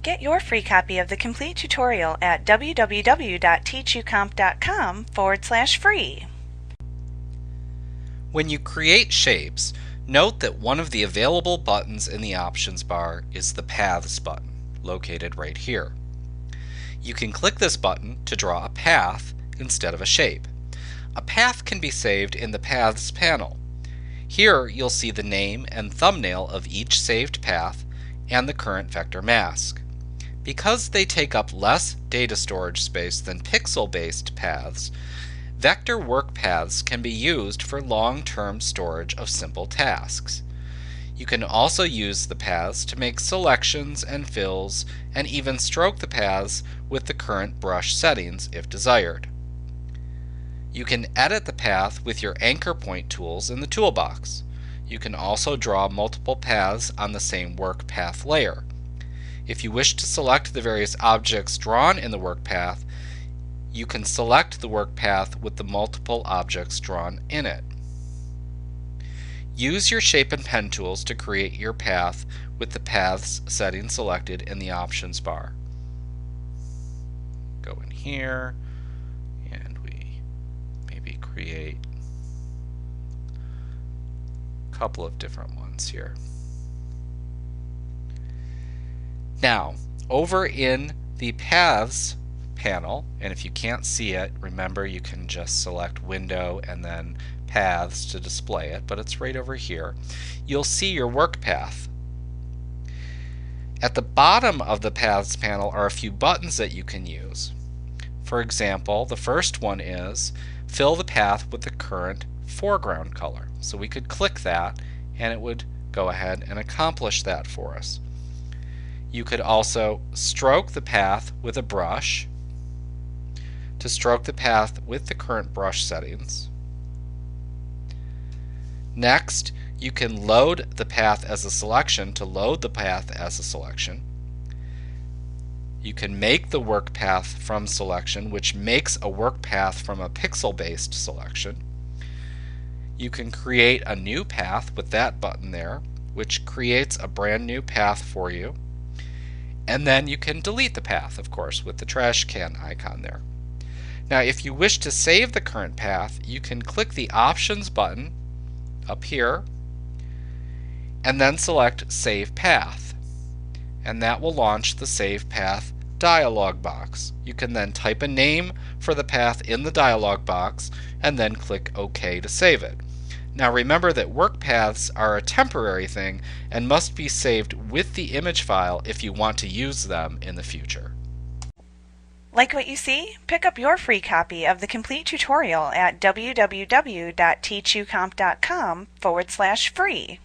Get your free copy of the complete tutorial at www.teachucomp.com/free. When you create shapes, note that one of the available buttons in the options bar is the Paths button, located right here. You can click this button to draw a path instead of a shape. A path can be saved in the Paths panel. Here you'll see the name and thumbnail of each saved path and the current vector mask. Because they take up less data storage space than pixel-based paths, vector work paths can be used for long-term storage of simple tasks. You can also use the paths to make selections and fills and even stroke the paths with the current brush settings if desired. You can edit the path with your anchor point tools in the toolbox. You can also draw multiple paths on the same work path layer. If you wish to select the various objects drawn in the work path, you can select the work path with the multiple objects drawn in it. Use your shape and pen tools to create your path with the paths setting selected in the options bar. Go in here and we maybe create a couple of different ones here. Now, over in the Paths panel, and if you can't see it, remember you can just select Window and then Paths to display it, but it's right over here. You'll see your work path. At the bottom of the Paths panel are a few buttons that you can use. For example, the first one is fill the path with the current foreground color. So we could click that and it would go ahead and accomplish that for us. You could also stroke the path with a brush to stroke the path with the current brush settings. Next, you can load the path as a selection to load the path as a selection. You can make the work path from selection, which makes a work path from a pixel-based selection. You can create a new path with that button there, which creates a brand new path for you. And then you can delete the path, of course, with the trash can icon there. Now, if you wish to save the current path, you can click the Options button up here and then select Save Path. And that will launch the Save Path dialog box. You can then type a name for the path in the dialog box and then click OK to save it. Now remember that work paths are a temporary thing and must be saved with the image file if you want to use them in the future. Like what you see? Pick up your free copy of the complete tutorial at www.teachucomp.com/free.